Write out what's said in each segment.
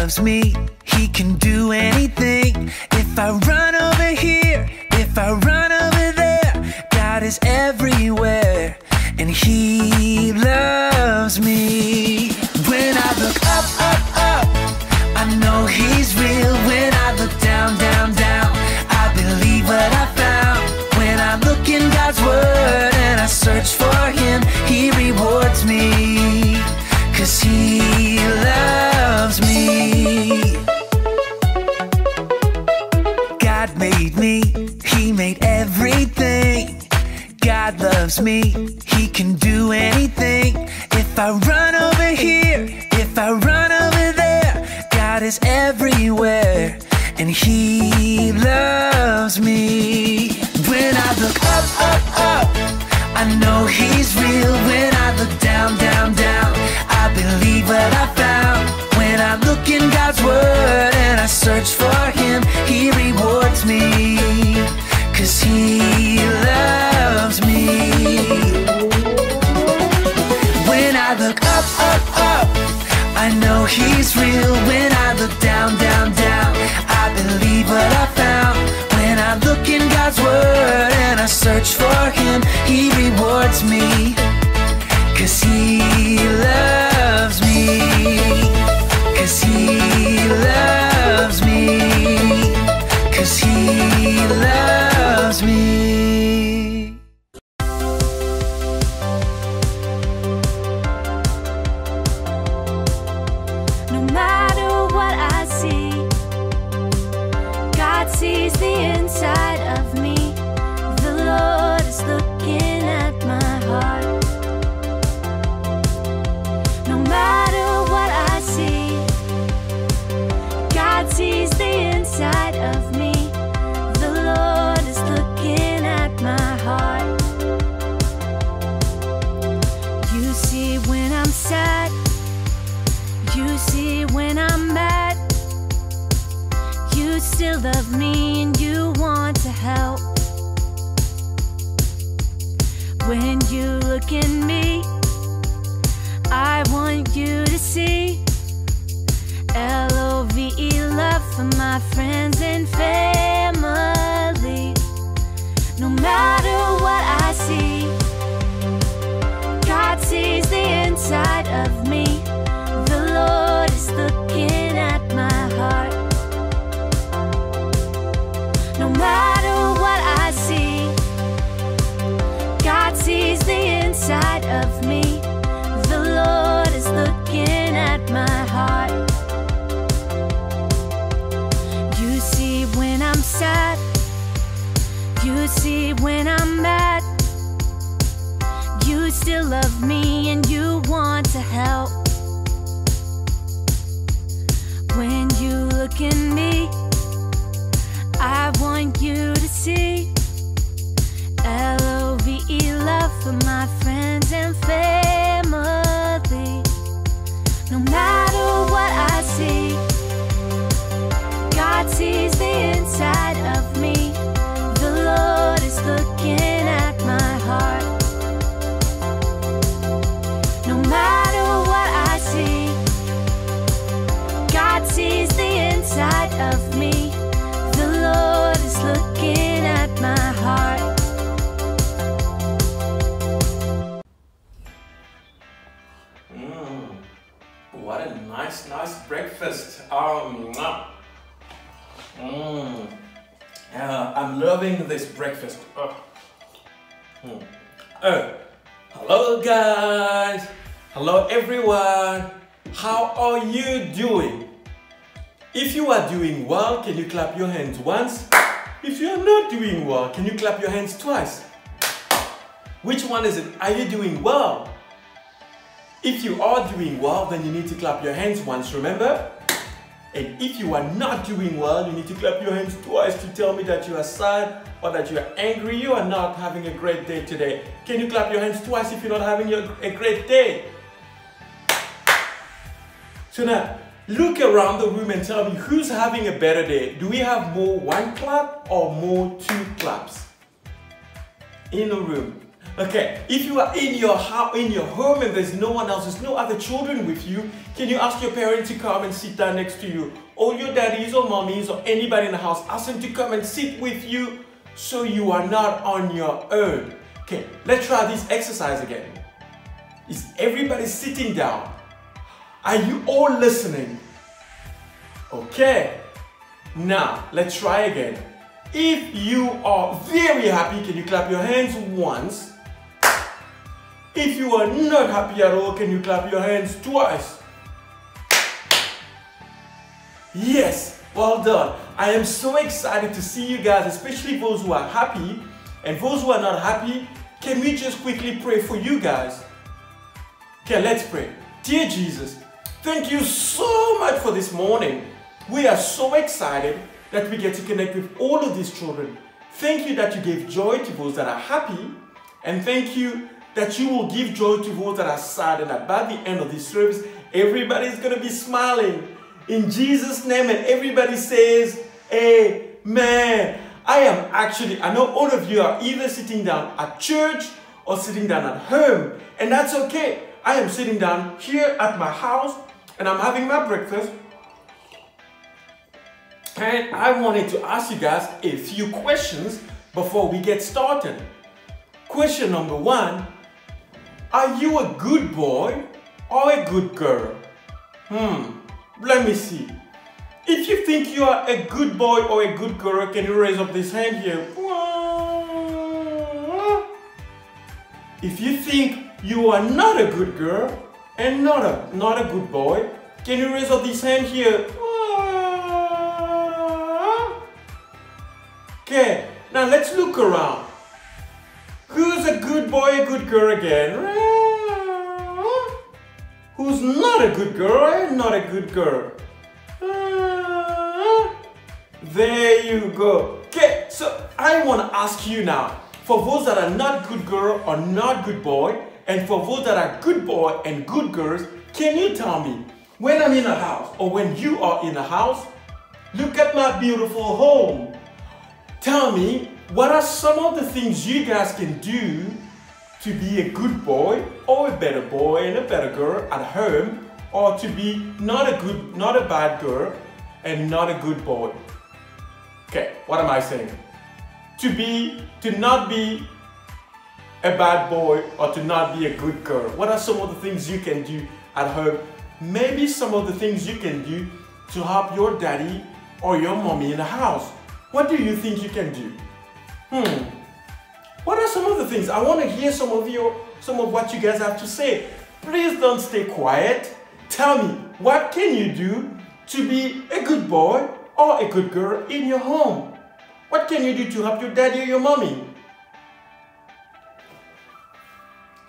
loves me, He can do anything. If I run over here, if I run over there, God is everywhere, and He loves me. When I look up, up, up, I know He's real. When I look down, down, down, I believe what I found. When I look in God's Word and I search for Him, He rewards me, 'cause He loves me. God made me, He made everything. God loves me, He can do anything. If I run over here, if I run over there, God is everywhere, and He loves me. When I look up, up, up, I know He's real. When I look down, down, down, I believe what I found. When I look in God's Word and I search for Him, He rewards me, 'cause He loves me. When I look up, up, up, I know He's real. When I look down, down, down, I believe what I found. When I look in God's Word and I search for Him, He rewards me, 'cause He loves me, 'cause He loves me, 'cause He loves me. No matter what I see, God sees the inside of me. The Lord is looking at my heart. No matter what I see, God sees the inside of me. The Lord is looking at my heart. You see when I'm sad, you see when I'm mad. You still love me and you want to help. When you look at me, I want you to see L-O-V-E, love for my friends and family. No matter what I see, God sees the inside of me. The Lord is looking at my heart. No matter what I see, God sees the inside of me. The Lord is looking at my heart. You see when I'm sad, you see when I'm mad. You still love me and you want to help. When you look at me, I want you to see L-O-V-E, love for my friends and family. No matter what I see, God sees the inside of me. The Lord is looking at my heart. No matter what I see, God sees the inside of me. The Lord is looking at my heart. What a nice breakfast. I'm loving this breakfast. Hello guys. Hello everyone. How are you doing? If you are doing well, can you clap your hands once? If you are not doing well, can you clap your hands twice? Which one is it? Are you doing well? If you are doing well, then you need to clap your hands once, remember? And if you are not doing well, you need to clap your hands twice to tell me that you are sad or that you are angry, you are not having a great day today. Can you clap your hands twice if you're not having a great day? So now, look around the room and tell me who's having a better day. Do we have more one clap or more two claps in the room? Okay, if you are in your house, in your home, and there's no one else, there's no other children with you, can you ask your parents to come and sit down next to you? Or your daddies or mommies or anybody in the house, ask them to come and sit with you so you are not on your own. Okay, let's try this exercise again. Is everybody sitting down? Are you all listening? Okay, now let's try again. If you are very happy, can you clap your hands once? If you are not happy at all, can you clap your hands twice? Yes, well done. I am so excited to see you guys, especially those who are happy and those who are not happy. Can we just quickly pray for you guys? Okay, let's pray. Dear Jesus, thank you so much for this morning. We are so excited that we get to connect with all of these children. Thank you that you gave joy to those that are happy, and thank you that you will give joy to those that are sad, and that by the end of this service, everybody's going to be smiling. In Jesus' name, and everybody says, Amen. I know all of you are either sitting down at church or sitting down at home, and that's okay. I am sitting down here at my house, and I'm having my breakfast. And I wanted to ask you guys a few questions before we get started. Question number 1, are you a good boy or a good girl? Let me see. If you think you are a good boy or a good girl, can you raise up this hand here? If you think you are not a good girl and not a good boy, can you raise up this hand here? Okay, now let's look around. Who's a good boy, a good girl again? Who's not a good girl and not a good girl? There you go. Okay, so I want to ask you now, for those that are not good girl or not good boy, and for those that are good boy and good girls, can you tell me, when I'm in a house or when you are in a house, look at my beautiful home. Tell me, what are some of the things you guys can do to be a good boy or a better boy and a better girl at home, or to be not a bad girl and not a good boy? Okay, what am I saying? To not be a bad boy or to not be a good girl. What are some of the things you can do at home? Maybe some of the things you can do to help your daddy or your mommy in the house. What do you think you can do? What are some of the things? I want to hear some of what you guys have to say. Please don't stay quiet. Tell me, what can you do to be a good boy or a good girl in your home? What can you do to help your daddy or your mommy?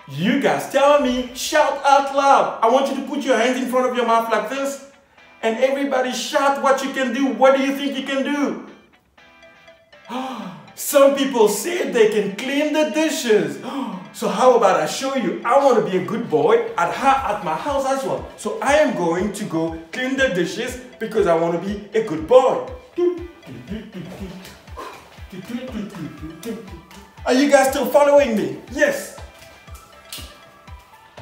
You guys tell me, shout out loud. I want you to put your hands in front of your mouth like this, and everybody shout what you can do. What do you think you can do? Some people say they can clean the dishes. So how about I show you? I want to be a good boy at my house as well. So I am going to go clean the dishes because I want to be a good boy. Are you guys still following me? Yes.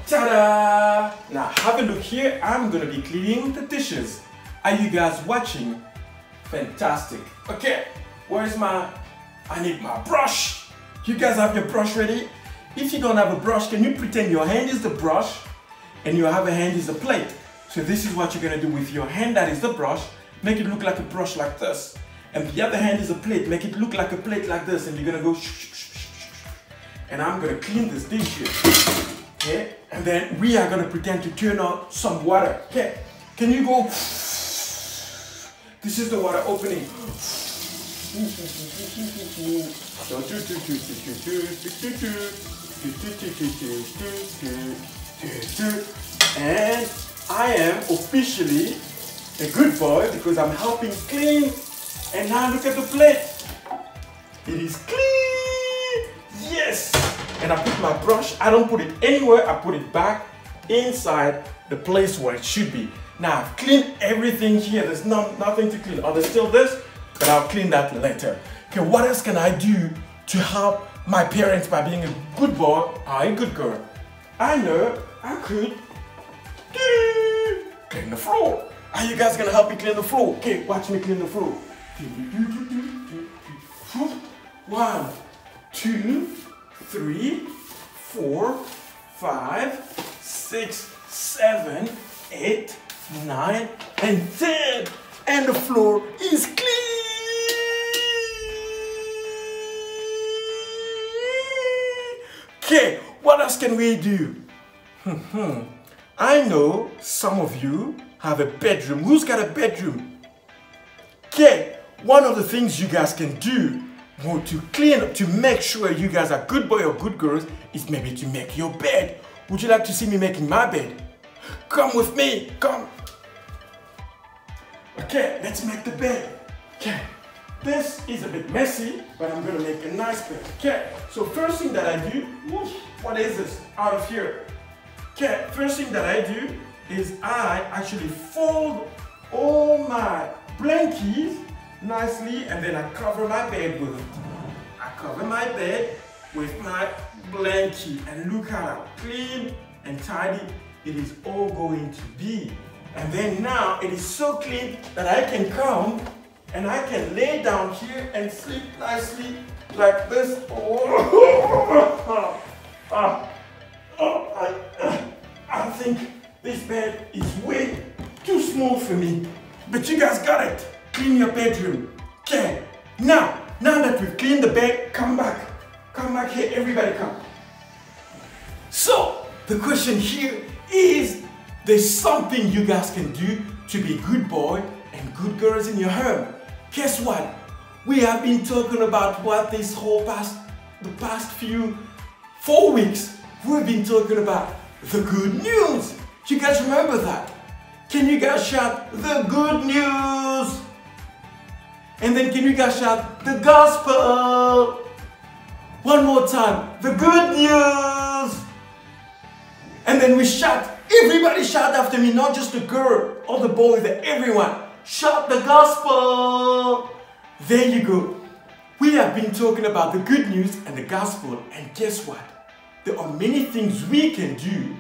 Ta-da! Now have a look here. I'm going to be cleaning the dishes. Are you guys watching? Fantastic. Okay, I need my brush. You guys have your brush ready? If you don't have a brush, can you pretend your hand is the brush and your other hand is the plate? So this is what you're going to do with your hand that is the brush. Make it look like a brush like this. And the other hand is a plate. Make it look like a plate like this. And you're going to go and I'm going to clean this dish here. Okay? And then we are going to pretend to turn on some water. Okay? Can you go? This is the water opening. And I am officially a good boy because I'm helping clean. And now look at the plate. It is clean. Yes. And I put my brush. I don't put it anywhere. I put it back inside the place where it should be. Now I've cleaned everything here. There's nothing to clean. Oh, there's still this, but I'll clean that later. Okay, what else can I do to help my parents, by being a good boy or a good girl, I know I could clean the floor. Are you guys gonna help me clean the floor? Okay, watch me clean the floor. 1, 2, 3, 4, 5, 6, 7, 8, 9, and 10. And the floor is clean. Okay, what else can we do? I know some of you have a bedroom. Who's got a bedroom? Okay, one of the things you guys can do to clean up, to make sure you guys are good boys or good girls, is maybe to make your bed. Would you like to see me making my bed? Come with me, come. Okay, let's make the bed. Okay, this is a bit messy, but I'm gonna make a nice bed. Okay, so first thing that I do, what is this out of here? Okay, first thing that I do is I actually fold all my blankies nicely, and then I cover my bed with it. I cover my bed with my blankie, and look how clean and tidy it is all going to be. And then now it is so clean that I can come and I can lay down here and sleep nicely like this. I think this bed is way too small for me, but you guys got it. Clean your bedroom. Okay, now that we've cleaned the bed, come back here, everybody come. So the question here is, there's something you guys can do to be good boy and good girls in your home. Guess what? We have been talking about what the past 4 weeks, we've been talking about the good news. You guys remember that? Can you guys shout the good news? And then can you guys shout the gospel? One more time, the good news. And then we shout, everybody shout after me, not just the girl or the boy, everyone. Shout the gospel. There you go. We have been talking about the good news and the gospel, and guess what? There are many things we can do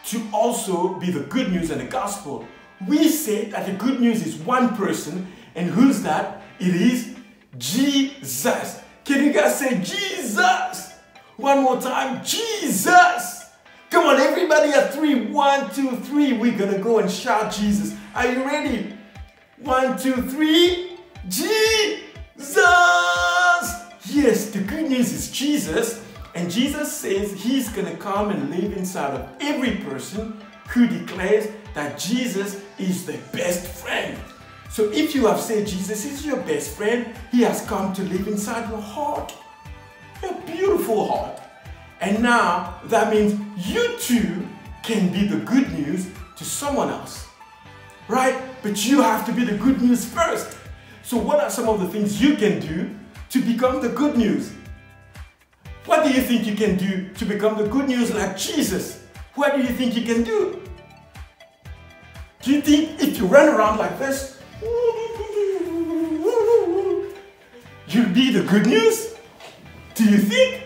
to also be the good news and the gospel. We say that the good news is one person, and who's that? It is Jesus. Can you guys say Jesus? One more time, Jesus. Come on, everybody at 3. 1, 2, 3. We're gonna go and shout Jesus. Are you ready? 1, 2, 3. Jesus! Yes, the good news is Jesus. And Jesus says he's gonna come and live inside of every person who declares that Jesus is the best friend. So if you have said Jesus is your best friend, he has come to live inside your heart. Your beautiful heart. And now that means you too can be the good news to someone else. Right? But you have to be the good news first. So what are some of the things you can do to become the good news? What do you think you can do to become the good news like Jesus? What do you think you can do? Do you think if you run around like this, you'll be the good news? Do you think?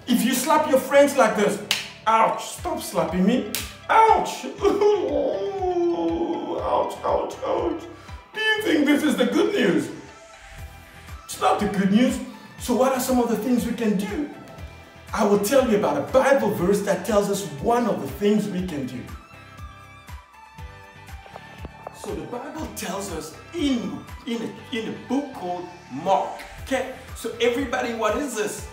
If you slap your friends like this, ouch, stop slapping me, ouch, ouch, ouch, ouch. Do you think this is the good news? It's not the good news. So what are some of the things we can do? I will tell you about a Bible verse that tells us one of the things we can do. So the Bible tells us in a book called Mark. Okay, so everybody, what is this?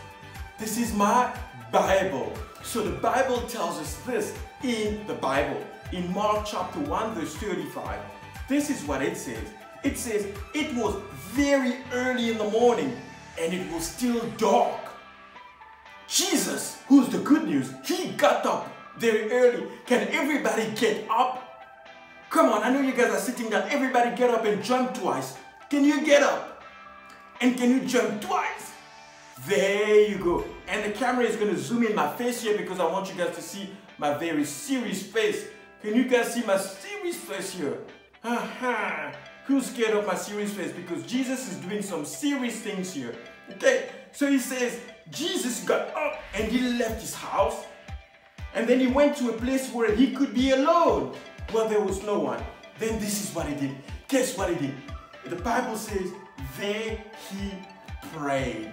This is my Bible. So the Bible tells us this in the Bible. In Mark chapter 1 verse 35. This is what it says. It says, it was very early in the morning and it was still dark. Jesus, who's the good news, he got up very early. Can everybody get up? Come on, I know you guys are sitting down. Everybody get up and jump twice. Can you get up? And can you jump twice? There you go. And the camera is going to zoom in my face here because I want you guys to see my very serious face. Can you guys see my serious face here? Who's scared of my serious face? Because Jesus is doing some serious things here. Okay, So he says, Jesus got up and he left his house. And then he went to a place where he could be alone. Well, there was no one. Then this is what he did. Guess what he did? The Bible says, there he prayed.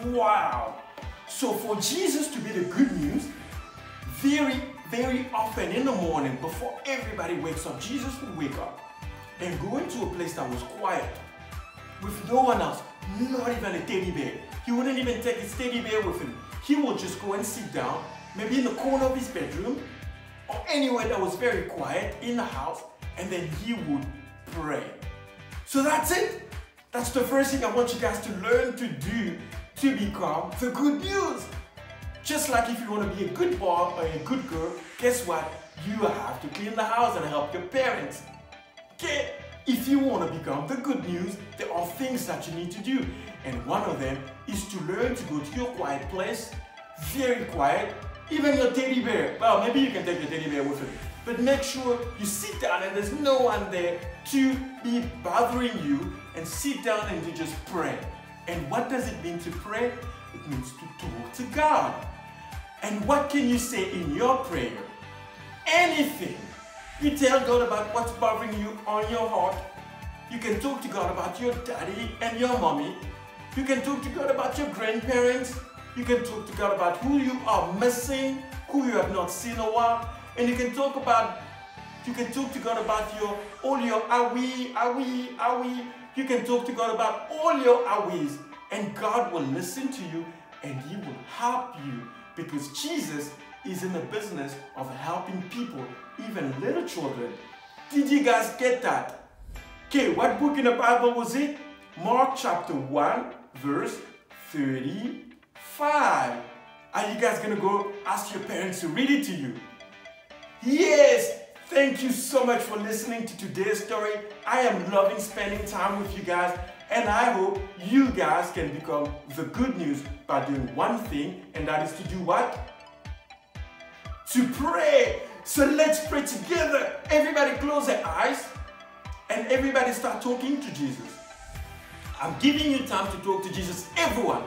Wow. So for Jesus to be the good news, very often in the morning, before everybody wakes up, Jesus would wake up and go into a place that was quiet, with no one else, not even a teddy bear. He wouldn't even take his teddy bear with him. He would just go and sit down, maybe in the corner of his bedroom, or anywhere that was very quiet in the house, and then he would pray. So that's it. That's the first thing I want you guys to learn to do to become the good news. Just like if you want to be a good boy or a good girl, guess what? You have to clean the house and help your parents. Okay? If you want to become the good news, there are things that you need to do. And one of them is to learn to go to your quiet place, very quiet, even your teddy bear. Well, maybe you can take your teddy bear with you. But make sure you sit down and there's no one there to be bothering you, and sit down and you just pray. And what does it mean to pray? It means to talk to God. And what can you say in your prayer? Anything. You tell God about what's bothering you on your heart. You can talk to God about your daddy and your mommy. You can talk to God about your grandparents. You can talk to God about who you are missing, who you have not seen in a while. And you can talk to God about all your awi. You can talk to God about all your awis. And God will listen to you and He will help you, because Jesus is in the business of helping people, even little children. Did you guys get that? Okay, what book in the Bible was it? Mark chapter 1, verse 35. Are you guys gonna go ask your parents to read it to you? Yes! Thank you so much for listening to today's story. I am loving spending time with you guys, and I hope you guys can become the good news by doing one thing, and that is to do what? To pray. So let's pray together. Everybody close their eyes and everybody start talking to Jesus. I'm giving you time to talk to Jesus. Everyone.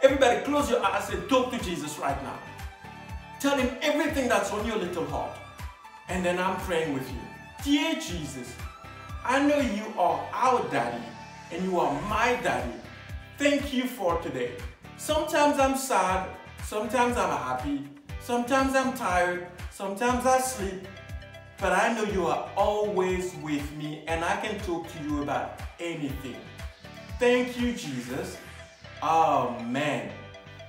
Everybody close your eyes and talk to Jesus right now. Tell Him everything that's on your little heart. And then I'm praying with you. Dear Jesus, I know you are our daddy and you are my daddy. Thank you for today. Sometimes I'm sad, sometimes I'm happy, sometimes I'm tired, sometimes I sleep, but I know you are always with me and I can talk to you about anything. Thank you, Jesus. Amen.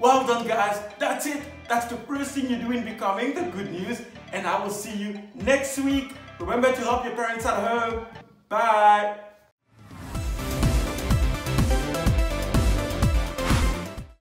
Well done, guys. That's it. That's the first thing you do in becoming the good news. And I will see you next week. Remember to help your parents at home.